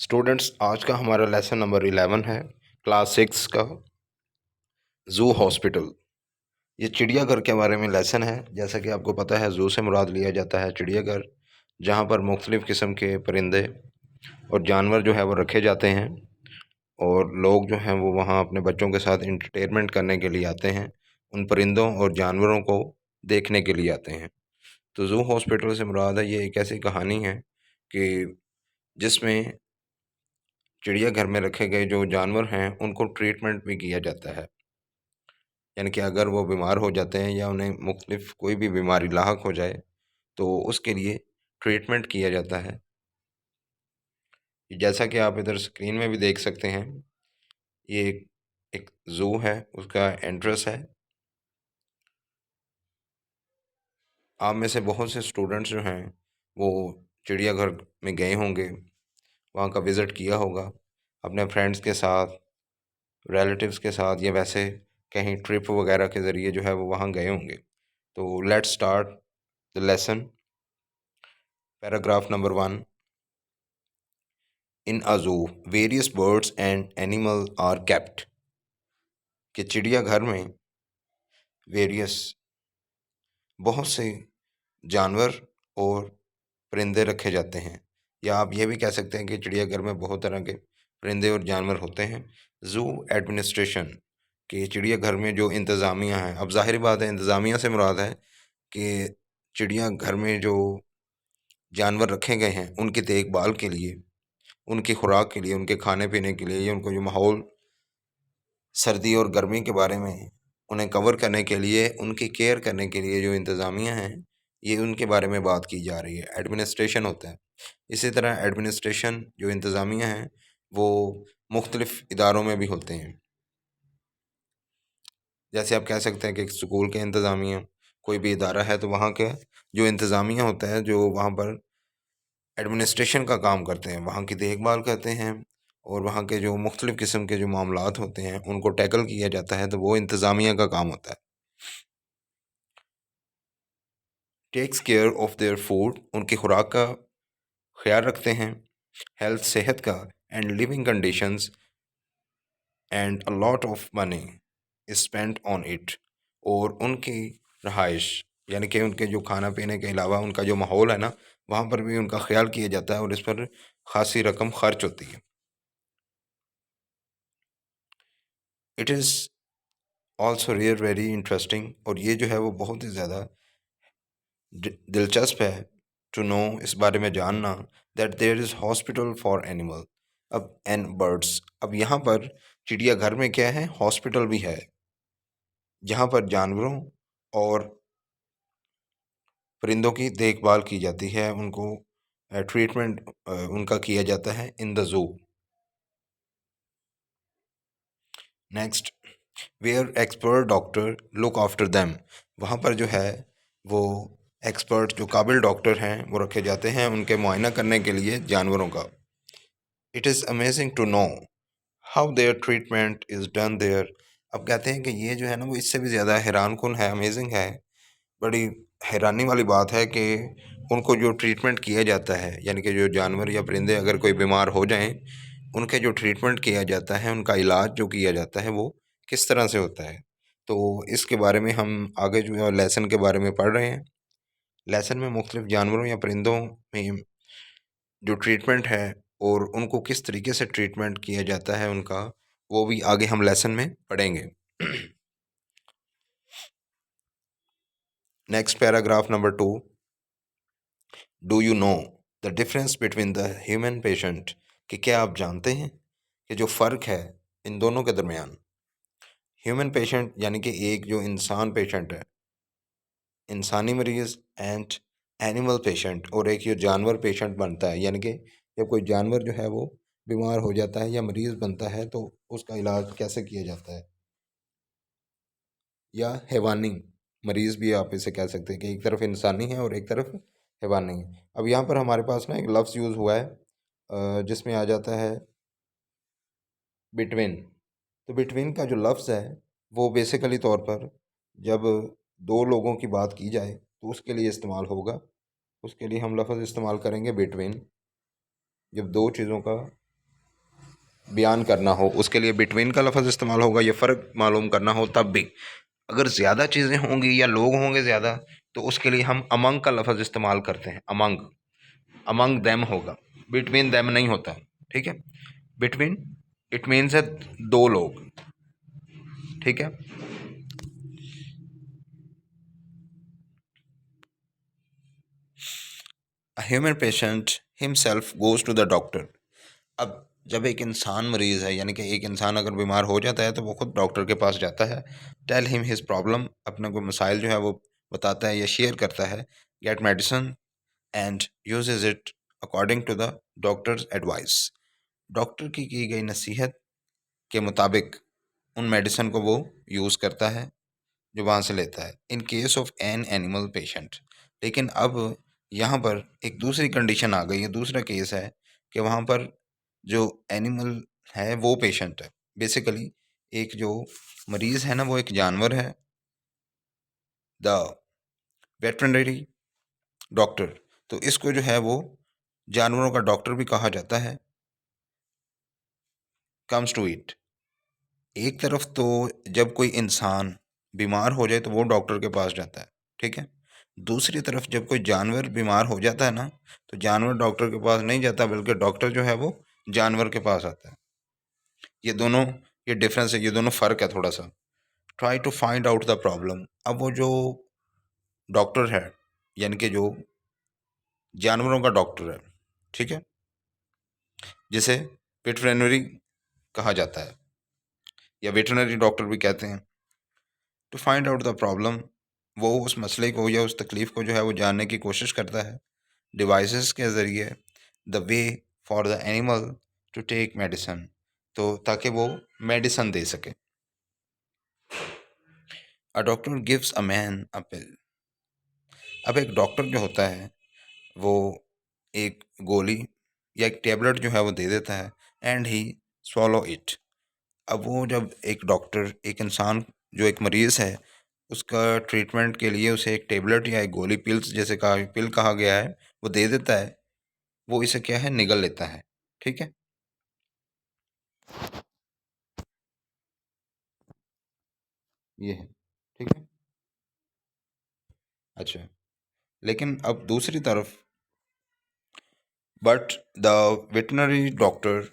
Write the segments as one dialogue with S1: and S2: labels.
S1: Students, आज का हमारा लेसन नंबर 11 है, क्लास 6 का ज़ू हॉस्पिटल। ये चिड़ियाघर के बारे में लेसन है। जैसा कि आपको पता है, ज़ू से मुराद लिया जाता है चिड़ियाघर, जहाँ पर मुख्तलिफ़ किस्म के परिंदे और जानवर जो है वो रखे जाते हैं और लोग जो हैं वो वहाँ अपने बच्चों के साथ इंटरटेनमेंट करने के लिए आते हैं, उन परिंदों और जानवरों को देखने के लिए आते हैं। तो ज़ू हॉस्पिटल से मुराद है, ये एक ऐसी कहानी है कि जिसमें चिड़ियाघर में रखे गए जो जानवर हैं उनको ट्रीटमेंट भी किया जाता है। यानी कि अगर वो बीमार हो जाते हैं या उन्हें मुख्तलिफ कोई भी बीमारी लाहक हो जाए तो उसके लिए ट्रीटमेंट किया जाता है। जैसा कि आप इधर स्क्रीन में भी देख सकते हैं, ये एक ज़ू है, उसका एंट्रेंस है। आप में से बहुत से स्टूडेंट्स जो हैं वो चिड़ियाघर में गए होंगे, वहाँ का विज़िट किया होगा अपने फ्रेंड्स के साथ, रिलेटिव्स के साथ, या वैसे कहीं ट्रिप वगैरह के ज़रिए जो है वो वहाँ गए होंगे। तो let's start the lesson. Paragraph number 1। In a zoo various birds and animal are kept. कि चिड़ियाघर में वेरियस बहुत से जानवर और परिंदे रखे जाते हैं, या आप ये भी कह सकते हैं कि चिड़ियाघर में बहुत तरह के परिंदे और जानवर होते हैं। ज़ू एडमिनिस्ट्रेशन, कि चिड़ियाघर में जो इंतज़ामिया है, अब ज़ाहिर बात है इंतज़ामिया से मुराद है कि चिड़ियाघर में जो जानवर रखे गए हैं उनकी देखभाल के लिए, उनकी खुराक के लिए, उनके खाने पीने के लिए, या उनको जो माहौल सर्दी और गर्मी के बारे में उन्हें कवर करने के लिए, उनकी केयर करने के लिए जो इंतज़ामिया हैं, ये उनके बारे में बात की जा रही है। एडमिनिस्ट्रेशन होता है। इसी तरह एडमिनिस्ट्रेशन जो इंतज़ामिया हैं वो मुख्तलिफ़ इदारों में भी होते हैं। जैसे आप कह सकते हैं कि स्कूल के इंतज़ामिया, कोई भी इदारा है तो वहाँ के जो इंतज़ामिया होता है, जो वहाँ पर एडमिनिस्ट्रेशन का काम करते हैं, वहाँ की देखभाल करते हैं और वहाँ के जो मुख्तलिफ़ किस्म के जो मामलात होते हैं उनको टैकल किया जाता है, तो वो इंतज़ामिया का काम होता है। Takes care of their food, उनकी खुराक का ख्याल रखते हैं, हेल्थ सेहत का, and living conditions, and a lot of money is spent on it, और उनकी रहाइश यानी कि उनके जो खाना पीने के अलावा उनका जो माहौल है ना, वहाँ पर भी उनका ख्याल किया जाता है और इस पर खासी रकम खर्च होती है। It is also rear very interesting, और ये जो है वो बहुत ही ज़्यादा दिलचस्प है, टू नो, इस बारे में जानना, that there is hospital for animal अब एंड बर्ड्स। अब यहाँ पर चिड़ियाघर में क्या है, हॉस्पिटल भी है, जहाँ पर जानवरों और परिंदों की देखभाल की जाती है, उनको ट्रीटमेंट उनका किया जाता है in the zoo. Next, where expert doctor look after them, वहाँ पर जो है वो एक्सपर्ट जो काबिल डॉक्टर हैं वो रखे जाते हैं उनके मुआयना करने के लिए जानवरों का। It is amazing to know how their treatment is done there. अब कहते हैं कि ये जो है ना वो इससे भी ज़्यादा हैरान कुन है, अमेजिंग है, बड़ी हैरानी वाली बात है कि उनको जो ट्रीटमेंट किया जाता है, यानी कि जो जानवर या परिंदे अगर कोई बीमार हो जाएं, उनके जो ट्रीटमेंट किया जाता है, उनका इलाज जो किया जाता है वो किस तरह से होता है। तो इसके बारे में हम आगे जो है लेसन के बारे में पढ़ रहे हैं। लेसन में मुख्तलिफ जानवरों या परिंदों में जो ट्रीटमेंट है और उनको किस तरीके से ट्रीटमेंट किया जाता है उनका, वो भी आगे हम लेसन में पढ़ेंगे। Next paragraph number 2। Do you know the difference between the human patient, कि क्या आप जानते हैं कि जो फ़र्क है इन दोनों के दरमियान। ह्यूमन पेशेंट यानी कि एक जो इंसान पेशेंट है, इंसानी मरीज़, एंड एनिमल पेशेंट, और एक जो जानवर पेशेंट बनता है, यानी कि जब कोई जानवर जो है वो बीमार हो जाता है या मरीज़ बनता है तो उसका इलाज कैसे किया जाता है, या हैवानी मरीज़ भी आप इसे कह सकते हैं कि एक तरफ इंसानी है और एक तरफ हैवानी है। अब यहाँ पर हमारे पास ना एक लफ्ज़ यूज़ हुआ है जिसमें आ जाता है बिटवीन। तो बिटवीन का जो लफ्ज़ है वो बेसिकली तौर पर जब दो लोगों की बात की जाए तो उसके लिए इस्तेमाल होगा। उसके लिए हम लफ्ज़ इस्तेमाल करेंगे बिटवीन, जब दो चीज़ों का बयान करना हो उसके लिए बिटवीन का लफ्ज़ इस्तेमाल होगा, या फ़र्क मालूम करना हो तब भी। अगर ज़्यादा चीज़ें होंगी या लोग होंगे ज़्यादा तो उसके लिए हम अमंग का लफ्ज़ इस्तेमाल करते हैं। अमंग, अमंग देम होगा, बिटवीन देम नहीं होता। ठीक है, बिटवीन इट मीन्स है दो लोग। ठीक है, a human patient himself goes to the doctor. अब जब एक इंसान मरीज़ है, यानी कि एक इंसान अगर बीमार हो जाता है तो वो खुद डॉक्टर के पास जाता है। टेल हिम हिज प्रॉब्लम, अपना कोई मसाइल जो है वो बताता है या शेयर करता है। Get medicine and uses it according to the doctor's advice. Doctor की गई नसीहत के मुताबिक उन मेडिसिन को वो यूज़ करता है जो वहाँ से लेता है। In case of an animal patient, लेकिन अब यहाँ पर एक दूसरी कंडीशन आ गई है, दूसरा केस है कि वहाँ पर जो एनिमल है वो पेशेंट है। बेसिकली एक जो मरीज़ है ना वो एक जानवर है। द वेटरनरी डॉक्टर, तो इसको जो है वो जानवरों का डॉक्टर भी कहा जाता है। कम्स टू इट, एक तरफ तो जब कोई इंसान बीमार हो जाए तो वो डॉक्टर के पास जाता है। ठीक है, दूसरी तरफ जब कोई जानवर बीमार हो जाता है ना तो जानवर डॉक्टर के पास नहीं जाता, बल्कि डॉक्टर जो है वो जानवर के पास आता है। ये दोनों, ये डिफरेंस है, ये दोनों फ़र्क है थोड़ा सा। Try to find out the problem. अब वो जो डॉक्टर है, यानी कि जो जानवरों का डॉक्टर है, ठीक है, जिसे वेटरनरी कहा जाता है या वेटरनरी डॉक्टर भी कहते हैं। To find out the problem, वो उस मसले को या उस तकलीफ़ को जो है वो जानने की कोशिश करता है डिवाइसेस के ज़रिए। The way for the animal to take medicine, तो ताकि वो मेडिसन दे सके। A doctor gives a man a pill. अब एक डॉक्टर जो होता है वो एक गोली या एक टेबलेट जो है वो दे देता है, एंड ही swallow इट। अब वो जब एक डॉक्टर एक इंसान जो एक मरीज़ है उसका ट्रीटमेंट के लिए उसे एक टेबलेट या एक गोली, पिल्स जैसे कहा, पिल कहा गया है, वो दे देता है, वो इसे क्या है निगल लेता है। ठीक है, ये है। ठीक है, अच्छा, लेकिन अब दूसरी तरफ, बट द वेटनरी डॉक्टर,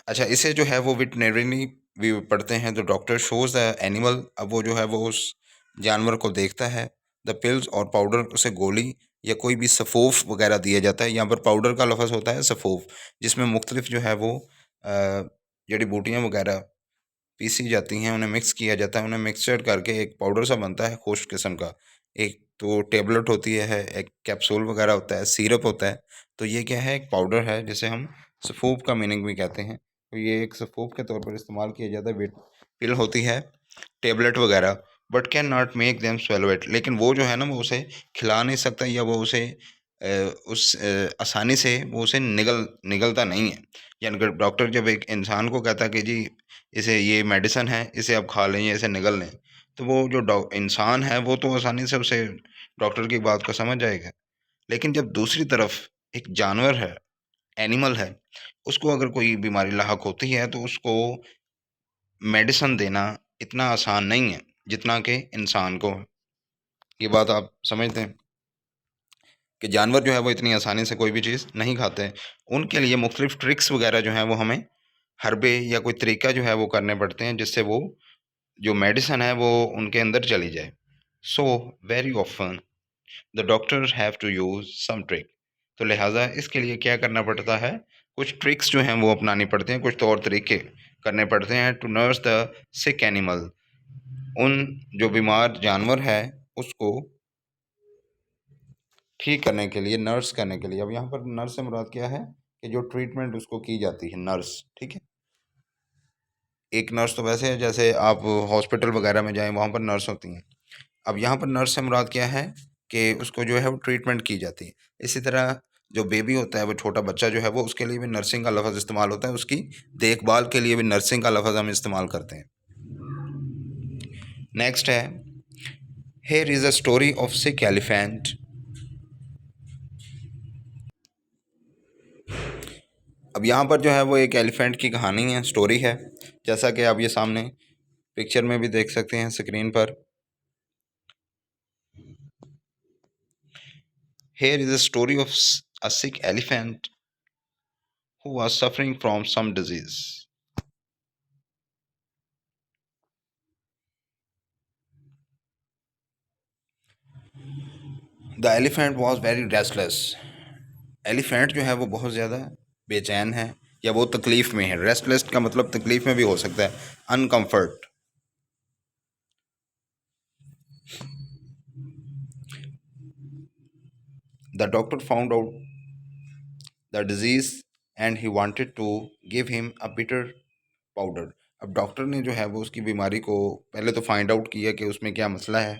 S1: अच्छा इसे जो है वो वेटनरी भी पढ़ते हैं, तो डॉक्टर शोज द एनिमल। अब वो जो है वो उस जानवर को देखता है। द पिल्स और पाउडर, उसे गोली या कोई भी सफ़ूफ वगैरह दिया जाता है। यहाँ पर पाउडर का लफ्ज़ होता है सफ़ूफ, जिसमें मुख्तलिफ जो है वो जड़ी बूटियाँ वगैरह पीसी जाती हैं, उन्हें मिक्स किया जाता है, उन्हें मिक्सचर करके एक पाउडर सा बनता है खुश्क किस्म का। एक तो टेबलेट होती है, एक कैप्सूल वगैरह होता है, सिरप होता है। तो ये क्या है, एक पाउडर है जिसे हम सफ़ूफ का मीनिंग भी कहते हैं। तो ये एक सफ़ूफ के तौर पर इस्तेमाल किया जाता है। वेट पिल होती है, टेबलेट वगैरह, but can not make them swallow it, लेकिन वो जो है ना वो उसे खिला नहीं सकता, या वो उसे आसानी से वो उसे निगलता नहीं है। यानी कि डॉक्टर जब एक इंसान को कहता है कि जी इसे ये मेडिसिन है, इसे आप खा लें या इसे निगल लें, तो वो जो इंसान है वो तो आसानी से उसे डॉक्टर की बात को समझ जाएगा। लेकिन जब दूसरी तरफ एक जानवर है, एनिमल है, उसको अगर कोई बीमारी लाहक होती है तो उसको मेडिसिन देना इतना आसान नहीं है जितना कि इंसान को है। ये बात आप समझते हैं कि जानवर जो है वो इतनी आसानी से कोई भी चीज़ नहीं खाते हैं। उनके लिए मुख्तलिफ ट्रिक्स वगैरह जो हैं वो हमें हरबे या कोई तरीका जो है वो करने पड़ते हैं, जिससे वो जो मेडिसिन है वो उनके अंदर चली जाए। So very often the doctor have to use some trick, तो लिहाजा इसके लिए क्या करना पड़ता है, कुछ ट्रिक्स जो हैं वो अपनानी पड़ते हैं, कुछ तौर तरीके करने पड़ते हैं। To nurse the sick animal, उन जो बीमार जानवर है उसको ठीक करने के लिए, नर्स करने के लिए। अब यहाँ पर नर्स से मुराद क्या है कि जो ट्रीटमेंट उसको की जाती है, नर्स। ठीक है, एक नर्स तो वैसे है जैसे आप हॉस्पिटल वगैरह में जाएं वहाँ पर नर्स होती हैं। अब यहाँ पर नर्स से मुराद क्या है कि उसको जो है वो ट्रीटमेंट की जाती है। इसी तरह जो बेबी होता है, वो छोटा बच्चा जो है वो, उसके लिए भी नर्सिंग का लफ्ज़ इस्तेमाल होता है, उसकी देखभाल के लिए भी नर्सिंग का लफ्ज़ हम इस्तेमाल करते हैं। नेक्स्ट है, here is a story of sick elephant. अब यहाँ पर जो है वो एक एलिफेंट की कहानी है, स्टोरी है, जैसा कि आप ये सामने पिक्चर में भी देख सकते हैं स्क्रीन पर। Here is a story of a sick elephant who was suffering from some disease. The elephant was very restless. Elephant जो है वो बहुत ज़्यादा बेचैन है या वो तकलीफ़ में है। रेस्टलेस का मतलब तकलीफ़ में भी हो सकता है, uncomfort. The doctor found out the disease and he wanted to give him a bitter powder. अब डॉक्टर ने जो है वो उसकी बीमारी को पहले तो फाइंड आउट किया कि उसमें क्या मसला है,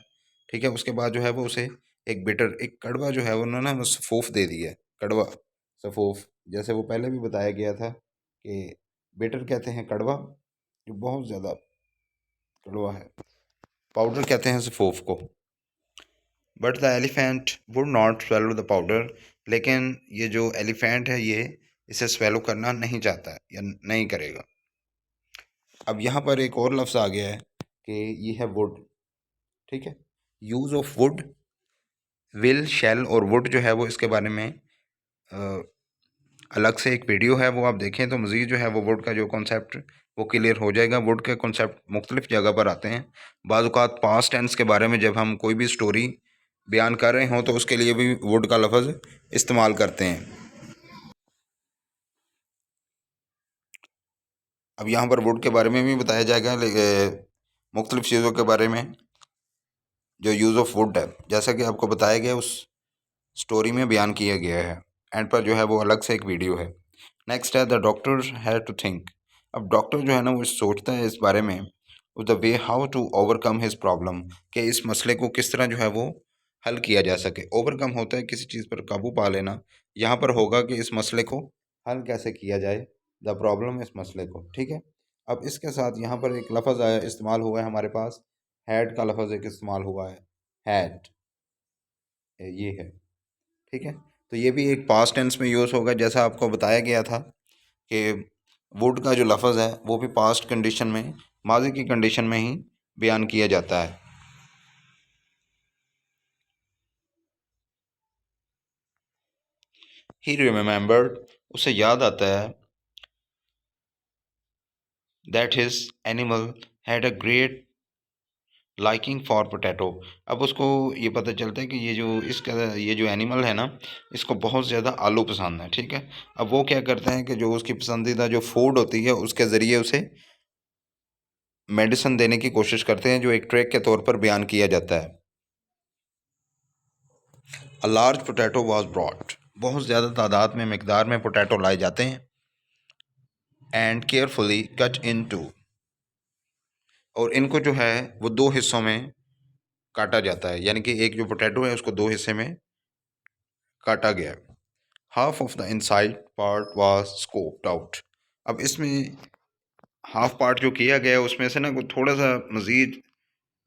S1: ठीक है। उसके बाद जो है वो उसे एक बिटर, एक कड़वा जो है उन्होंने ना सफ़ूफ दे दिया, कड़वा सफ़ूफ, जैसे वो पहले भी बताया गया था कि बिटर कहते हैं कड़वा, जो बहुत ज़्यादा कड़वा है। पाउडर कहते हैं सफ़ूफ को। But the elephant would not swallow the powder, लेकिन ये जो एलिफेंट है ये इसे स्वेलो करना नहीं चाहता या नहीं करेगा। अब यहाँ पर एक और लफ्ज़ आ गया है कि ये है वुड, ठीक है। यूज़ ऑफ वुड, विल, शैल और वुड जो है वो इसके बारे में अलग से एक वीडियो है, वो आप देखें तो मज़ीद जो है वो वुड का जो कॉन्सेप्ट वो क्लियर हो जाएगा। वुड के कॉन्सेप्ट मुख्तलिफ़ जगह पर आते हैं। बाज़ औक़ात पास्ट टेंस के बारे में जब हम कोई भी स्टोरी बयान कर रहे हों तो उसके लिए भी वुड का लफ्ज़ इस्तेमाल करते हैं। अब यहाँ पर वुड के बारे में भी बताया जाएगा, मुख्तलिफ़ चीज़ों के बारे में जो यूज़ ऑफ वुड है, जैसा कि आपको बताया गया उस स्टोरी में बयान किया गया है। एंड पर जो है वो अलग से एक वीडियो है। नेक्स्ट है the doctor had to think. अब डॉक्टर जो है ना वो सोचता है इस बारे में, the way how to overcome his problem, कि इस मसले को किस तरह जो है वो हल किया जा सके। ओवरकम होता है किसी चीज़ पर काबू पा लेना, यहाँ पर होगा कि इस मसले को हल कैसे किया जाए, द प्रॉब्लम, इस मसले को, ठीक है। अब इसके साथ यहाँ पर एक लफ्ज़ आया, इस्तेमाल हुआ है हमारे पास, हैड का लफ्ज़ एक इस्तेमाल हुआ है, हैड, ये है, ठीक है। तो ये भी एक पास्ट टेंस में यूज़ होगा, जैसा आपको बताया गया था कि वुड का जो लफ्ज़ है वो भी पास्ट कंडीशन में, माजी की कंडीशन में ही बयान किया जाता है। ही रिमेम्बर्ड, उसे याद आता है, that his animal had a great liking for potato. अब उसको ये पता चलता है कि ये जो एनिमल है ना, इसको बहुत ज़्यादा आलू पसंद है, ठीक है। अब वो क्या करते हैं कि जो उसकी पसंदीदा जो फूड होती है उसके ज़रिए उसे मेडिसिन देने की कोशिश करते हैं, जो एक ट्रिक के तौर पर बयान किया जाता है। A large potato was brought, बहुत ज़्यादा तादाद में, मिकदार में पोटैटो लाए जाते हैं। And carefully cut in two, और इनको जो है वो दो हिस्सों में काटा जाता है, यानी कि एक जो पोटैटो है उसको दो हिस्से में काटा गया। Half of the inside part was scoped out. अब इसमें हाफ पार्ट जो किया गया है उसमें से ना थोड़ा सा मज़ीद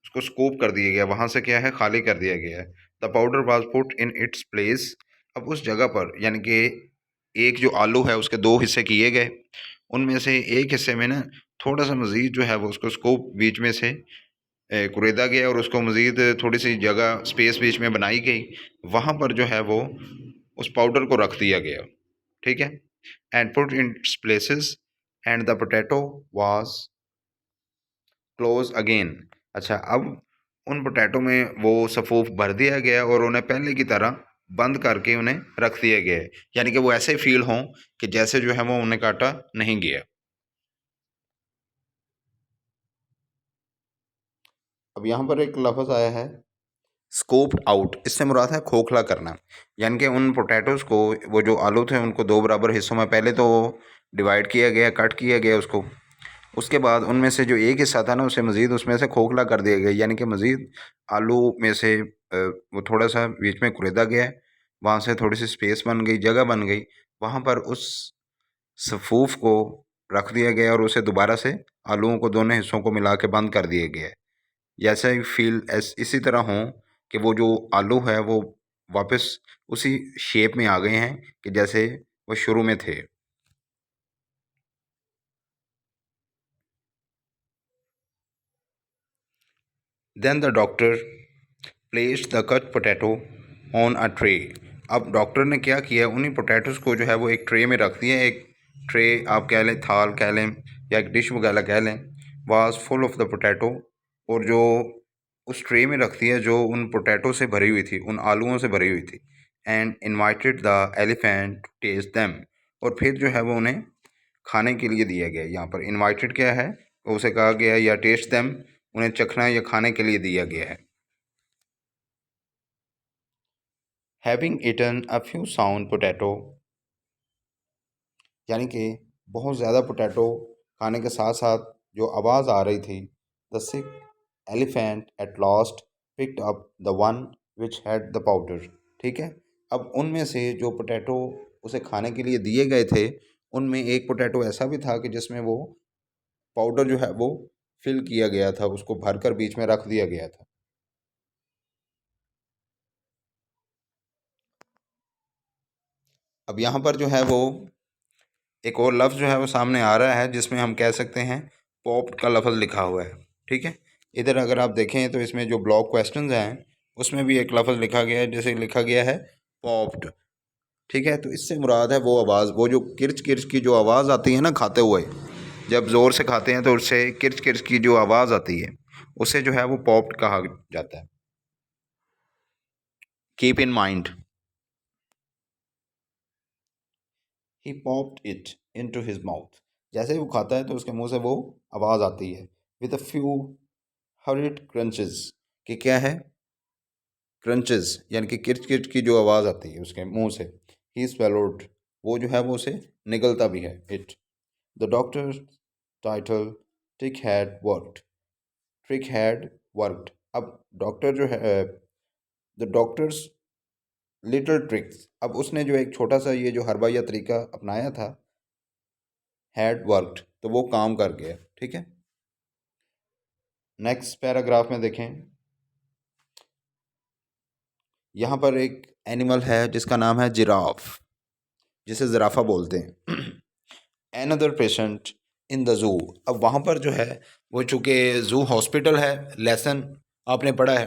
S1: उसको स्कोप कर दिया गया, वहाँ से क्या है खाली कर दिया गया है। The powder was put in its place. अब उस जगह पर, यानी कि एक जो आलू है उसके दो हिस्से किए गए, उनमें से एक हिस्से में ना थोड़ा सा मज़ीद जो है वो उसको स्कोप बीच में से कुरेदा गया और उसको मज़ीद थोड़ी सी जगह स्पेस बीच में बनाई गई। वहाँ पर जो है वो उस पाउडर को रख दिया गया, ठीक है। And put in places and the potato was close again. अच्छा, अब उन पोटैटो में वो सफूफ भर दिया गया और उन्हें पहले की तरह बंद करके उन्हें रख दिया गया है, यानी कि वो ऐसे फील हों कि जैसे जो है वो उन्हें काटा नहीं गया। अब यहाँ पर एक लफ्ज़ आया है स्कोप्ड आउट, इससे मुराद है खोखला करना, यानी कि उन पोटैटोज़ को, वो जो आलू थे उनको दो बराबर हिस्सों में पहले तो डिवाइड किया गया, कट किया गया उसको। उसके बाद उनमें से जो एक हिस्सा था ना उसे मज़ीद उसमें से खोखला कर दिया गया, यानी कि मज़ीद आलू में से वो थोड़ा सा बीच में कुरेदा गया, वहाँ से थोड़ी सी स्पेस बन गई, जगह बन गई, वहाँ पर उस सफूफ को रख दिया गया और उसे दोबारा से आलूओं को दोनों हिस्सों को मिला के बंद कर दिया गया। जैसा ही फील इसी तरह हों कि वो जो आलू है वो वापस उसी शेप में आ गए हैं कि जैसे वो शुरू में थे। Then the doctor placed the cut potato on a tray. अब डॉक्टर ने क्या किया, उन्हीं पोटैटोज़ को जो है वो एक ट्रे में रख दिया। एक ट्रे आप कह लें, थाल कह लें, या एक डिश वगैरह कह लें, was full of the potato. और जो उस ट्रे में रख दिया जो उन पोटैटो से भरी हुई थी, उन आलूओं से भरी हुई थी। And invited the elephant to taste them. और फिर जो है वो उन्हें खाने के लिए दिया गया। यहाँ पर इनवाइटेड क्या है, उसे कहा गया, या टेस्ट दैम उन्हें चखना या खाने के लिए दिया गया है। Having eaten a few sound potato, यानी कि बहुत ज़्यादा पोटैटो खाने के साथ साथ जो आवाज़ आ रही थी, the sick elephant at last picked up the one which had the powder. ठीक है, अब उनमें से जो पोटैटो उसे खाने के लिए दिए गए थे, उनमें एक पोटैटो ऐसा भी था कि जिसमें वो पाउडर जो है वो फिल किया गया था, उसको भरकर बीच में रख दिया गया था। अब यहाँ पर जो है वो एक और लफ्ज़ जो है वो सामने आ रहा है, जिसमें हम कह सकते हैं पॉप्ड का लफ्ज़ लिखा हुआ है। ठीक है, इधर अगर आप देखें तो इसमें जो ब्लॉक क्वेश्चंस हैं उसमें भी एक लफ्ज़ लिखा गया है, जैसे लिखा गया है पॉप्ड। ठीक है, तो इससे मुराद है वो आवाज़, वो जो किर्च किर्च की जो आवाज़ आती है ना खाते हुए, जब ज़ोर से खाते हैं तो उससे किर्च किर्च की जो आवाज़ आती है, उसे जो है वो पॉप्ड कहा जाता है। Keep in mind, he popped it into his mouth. जैसे ही वो खाता है तो उसके मुंह से वो आवाज़ आती है। With a few heard crunches, कि क्या है, क्रंचेस यानी कि किर्च किर्च की जो आवाज़ आती है उसके मुंह से। ही स्वेलोड, वो जो है वो उसे निगलता भी है। It the doctor title trick had worked, trick had worked. अब डॉक्टर जो है, द डॉक्टर्स लिटिल ट्रिक्स, अब उसने जो एक छोटा सा ये जो हरबा तरीका अपनाया था, हैड वर्कड, तो वो काम कर गया। ठीक है, नेक्स्ट पैराग्राफ में देखें, यहाँ पर एक एनिमल है जिसका नाम है जिराफ, जिसे ज़राफ़ा बोलते हैं। Another patient in the zoo. अब वहाँ पर जो है वो चूँकि ज़ू हॉस्पिटल है, लेसन आपने पढ़ा है।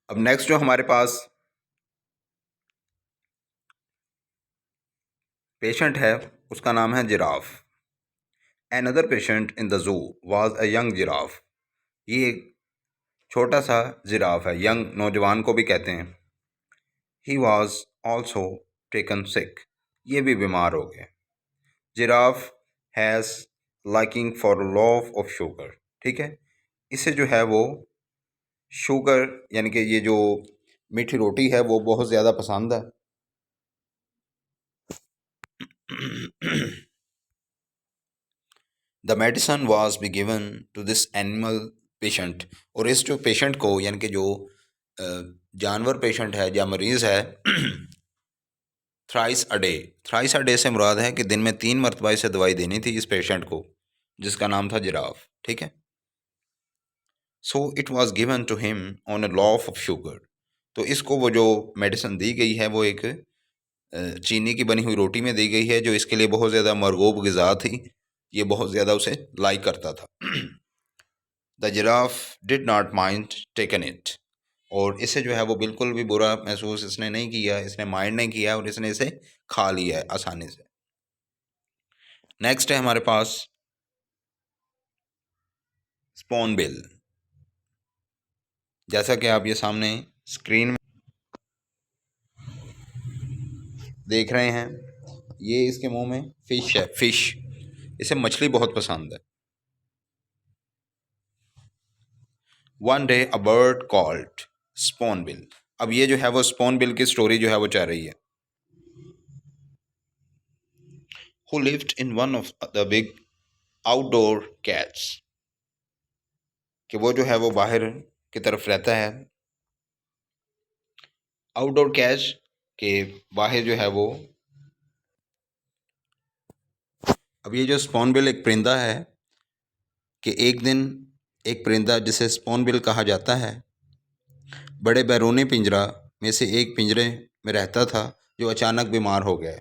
S1: अब नेक्स्ट जो हमारे पास पेशेंट है उसका नाम है giraffe. Another patient in the zoo was a young giraffe. ये एक छोटा सा जिराफ है, यंग नौजवान को भी कहते हैं। ही वॉज ऑल्सो टेकन सिक, ये भी बीमार हो गया। Giraffe has liking for love of sugar. ठीक है, इसे जो है वो शुगर यानी कि ये जो मीठी रोटी है वो बहुत ज़्यादा पसंद है। The medicine was be given to this animal patient. और इस जो पेशेंट को यानी कि जो जानवर पेशेंट है या मरीज़ है, thrice a day. Thrice a day से मुराद है कि दिन में 3 मरतबा इसे दवाई देनी थी इस पेशेंट को, जिसका नाम था जिराफ। ठीक है, so it was given to him on a loaf of sugar. तो इसको वो जो मेडिसिन दी गई है वो एक चीनी की बनी हुई रोटी में दी गई है, जो इसके लिए बहुत ज़्यादा मरगूब ग़िज़ा थी। ये बहुत ज़्यादा उसे लाइक करता था। The giraffe did not mind taken it. और इसे जो है वो बिल्कुल भी बुरा महसूस इसने नहीं किया, इसने माइंड नहीं किया, और इसने इसे खा लिया है आसानी से। नेक्स्ट है हमारे पास स्पॉनबिल। जैसा कि आप ये सामने स्क्रीन में देख रहे हैं, ये इसके मुंह में फिश है, फिश। इसे मछली बहुत पसंद है। One day a bird called spoonbill. अब ये जो है वो स्पॉनबिल की स्टोरी जो है वो चल रही है। Who lived in one of the big outdoor cats, कि वो जो है वो बाहर की तरफ रहता है। आउटडोर कैच के बाहर जो है वो, अब ये जो स्पॉनबिल एक परिंदा है, कि एक दिन एक परिंदा जिसे स्पॉनबिल कहा जाता है, बड़े बैरूनी पिंजरा में से एक पिंजरे में रहता था, जो अचानक बीमार हो गया।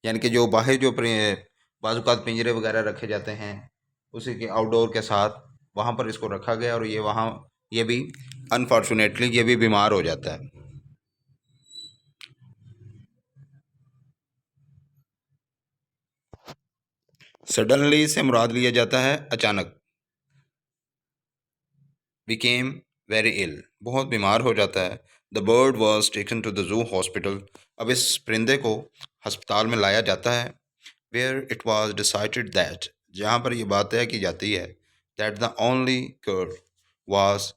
S1: यानी कि जो बाहर जो बाज़ औक़ात पिंजरे वगैरह रखे जाते हैं, उसी के आउटडोर के साथ वहाँ पर इसको रखा गया और ये भी अनफॉर्चुनेटली ये भी बीमार हो जाता है। सडनली से मुराद लिया जाता है अचानक। became very ill, बहुत बीमार हो जाता है। The bird was taken to the zoo hospital, अब इस परिंदे को अस्पताल में लाया जाता है। Where it was decided that, जहाँ पर यह बात तय की जाती है, that the only cure was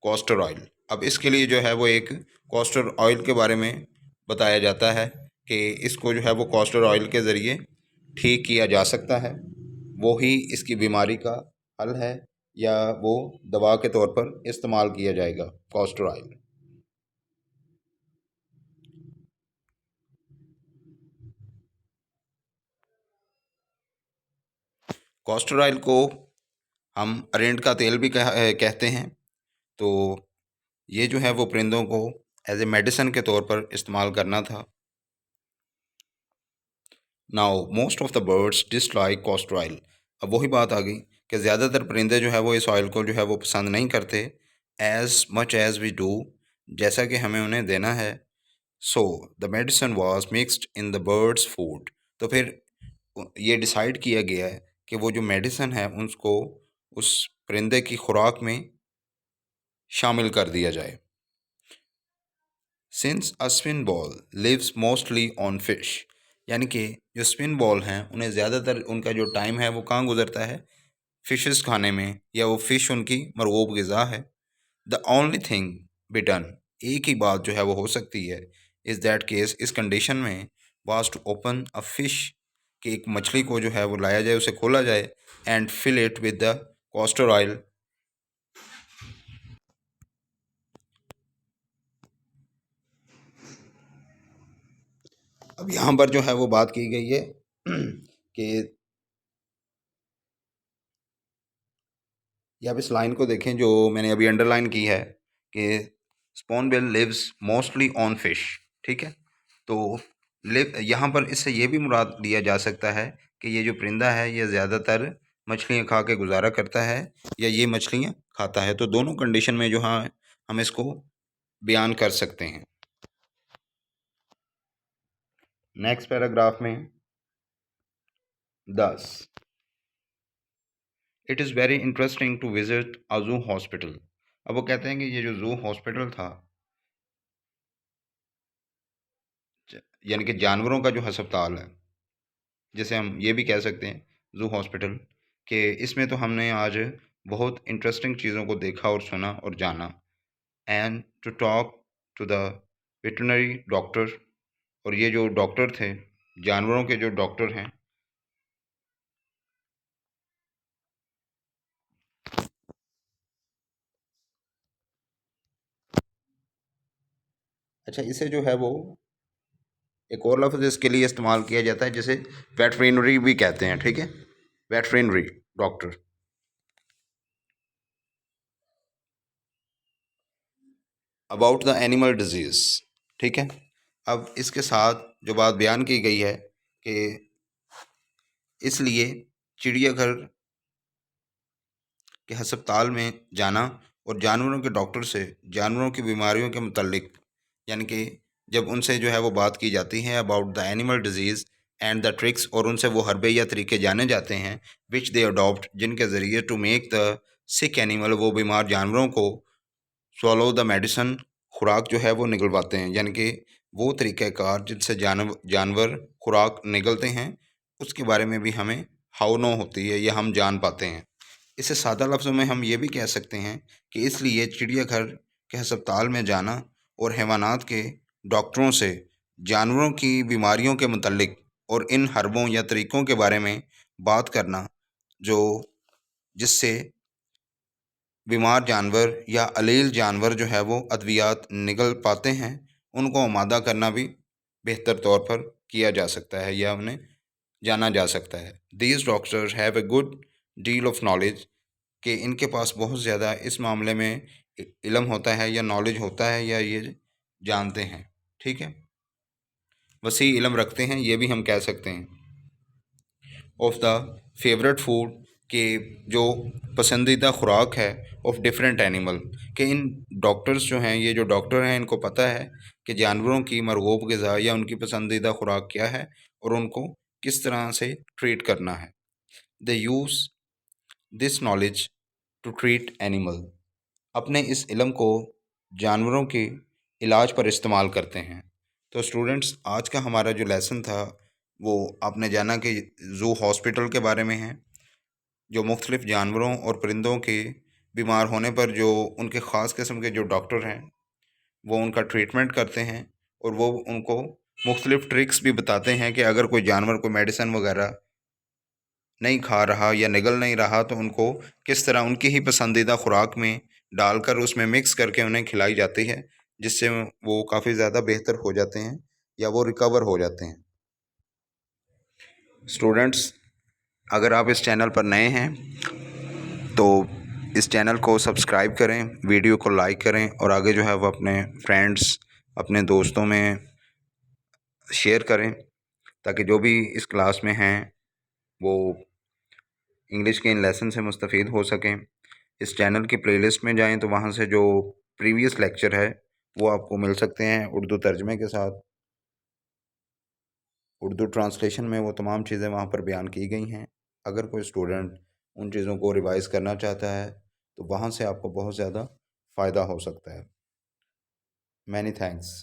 S1: castor oil. अब इसके लिए जो है वो एक कॉस्टर ऑयल के बारे में बताया जाता है कि इसको जो है वो कॉस्टर ऑयल के ज़रिए ठीक किया जा सकता है, वो ही इसकी बीमारी का हल है, या वो दवा के तौर पर इस्तेमाल किया जाएगा कॉस्टर ऑयल। कॉस्टर ऑयल को हम अरेंट का तेल भी कहते हैं। तो ये जो है वो परिंदों को एज ए मेडिसिन के तौर पर इस्तेमाल करना था। Now most of the birds dislike castor oil, अब वही बात आ गई कि ज़्यादातर परिंदे जो है वो इस ऑयल को जो है वो पसंद नहीं करते, as much as we do, जैसा कि हमें उन्हें देना है। So the medicine was mixed in the bird's food, तो फिर ये डिसाइड किया गया है कि वो जो मेडिसिन है उसको उस परिंदे की खुराक में शामिल कर दिया जाए। Since a spoonbill lives mostly on fish, यानी कि जो स्पिन बॉल हैं उन्हें ज़्यादातर उनका जो टाइम है वो कहाँ गुजरता है, फिशेस खाने में, या वो फ़िश उनकी मरगूब ग़िज़ा है। The only thing be done, एक ही बात जो है वो हो सकती है, इज़ दैट केस, इस कंडीशन में, was to open a fish, कि एक मछली को जो है वो लाया जाए, उसे खोला जाए, and fill it with the castor oil. अब यहाँ पर जो है वो बात की गई है कि, या आप इस लाइन को देखें जो मैंने अभी अंडरलाइन की है कि स्पॉनबिल लिव्स मोस्टली ऑन फिश, ठीक है। तो लिव यहाँ पर इससे ये भी मुराद लिया जा सकता है कि ये जो परिंदा है ये ज़्यादातर मछलियाँ खा के गुजारा करता है, या ये मछलियाँ खाता है। तो दोनों कंडीशन में जो हाँ हम इसको बयान कर सकते हैं। नेक्स्ट पैराग्राफ में 10, it is very interesting to visit a zoo hospital. अब वो कहते हैं कि ये जो जू हॉस्पिटल था, यानी कि जानवरों का जो अस्पताल है, जैसे हम ये भी कह सकते हैं जू हॉस्पिटल, कि इसमें तो हमने आज बहुत इंटरेस्टिंग चीज़ों को देखा और सुना और जाना। And to talk to the veterinary doctor, और ये जो डॉक्टर थे, जानवरों के जो डॉक्टर हैं, अच्छा इसे जो है वो एक और लफ्ज़ इसके लिए इस्तेमाल किया जाता है जिसे वेटरनरी भी कहते हैं, ठीक है, veterinary doctor. About the animal disease, ठीक है। अब इसके साथ जो बात बयान की गई है कि इसलिए चिड़ियाघर के अस्पताल में जाना और जानवरों के डॉक्टर से जानवरों की बीमारियों के मुतल्लिक, यानी कि जब उनसे जो है वो बात की जाती है about the animal disease and the tricks, और उनसे वो हरबे या तरीके जाने जाते हैं विच दे अडॉप्ट, जिनके ज़रिए to make the sick animal, वो बीमार जानवरों को swallow द मेडिसन, खुराक जो है वो निगलवाते हैं, यानी कि वो तरीक़ाकार जिनसे जानवर खुराक निगलते हैं, उसके बारे में भी हमें हाउ नो होती है, या हम जान पाते हैं। इसे सादा लफ्ज़ों में हम ये भी कह सकते हैं कि इसलिए चिड़ियाघर के अस्पताल में जाना और हैवानात के डॉक्टरों से जानवरों की बीमारियों के मुतल्लिक और इन हरबों या तरीक़ों के बारे में बात करना, जो जिससे बीमार जानवर या अलील जानवर जो है वो अद्वियात निगल पाते हैं, उनको आमादा करना भी बेहतर तौर पर किया जा सकता है, या उन्हें जाना जा सकता है। These doctors have a good deal of knowledge, कि इनके पास बहुत ज़्यादा इस मामले में इल्म होता है या नॉलेज होता है, या ये जानते हैं, ठीक है, वसी इल्म रखते हैं, ये भी हम कह सकते हैं। ऑफ द फेवरेट फूड कि जो पसंदीदा खुराक है ऑफ डिफरेंट एनिमल, कि इन डॉक्टर्स जो हैं, ये जो डॉक्टर हैं, इनको पता है कि जानवरों की मरगूब ग़िज़ा या उनकी पसंदीदा खुराक क्या है और उनको किस तरह से ट्रीट करना है। They use this knowledge to treat animal. अपने इस इल्म को जानवरों के इलाज पर इस्तेमाल करते हैं। तो स्टूडेंट्स, आज का हमारा जो लेसन था वो आपने जाना कि ज़ू हॉस्पिटल के बारे में है, जो मुख्तलिफ़ जानवरों और परिंदों के बीमार होने पर जो उनके ख़ास किस्म के जो डॉक्टर हैं वो उनका ट्रीटमेंट करते हैं और वो उनको मुख्तलिफ़ ट्रिक्स भी बताते हैं कि अगर कोई जानवर कोई मेडिसिन वगैरह नहीं खा रहा या निगल नहीं रहा तो उनको किस तरह उनकी ही पसंदीदा खुराक में डालकर उसमें मिक्स करके उन्हें खिलाई जाती है, जिससे वो काफ़ी ज़्यादा बेहतर हो जाते हैं या वो रिकवर हो जाते हैं। स्टूडेंट्स, अगर आप इस चैनल पर नए हैं तो इस चैनल को सब्सक्राइब करें, वीडियो को लाइक करें और आगे जो है वो अपने फ्रेंड्स, अपने दोस्तों में शेयर करें, ताकि जो भी इस क्लास में हैं वो इंग्लिश के इन लेसन से मुस्तफ़ीद हो सकें। इस चैनल की प्लेलिस्ट में जाएं तो वहाँ से जो प्रीवियस लेक्चर है वो आपको मिल सकते हैं उर्दू तर्जमे के साथ। उर्दू ट्रांसलेशन में वो तमाम चीज़ें वहाँ पर बयान की गई हैं। अगर कोई स्टूडेंट उन चीज़ों को रिवाइज़ करना चाहता है तो वहाँ से आपको बहुत ज़्यादा फ़ायदा हो सकता है। Many thanks.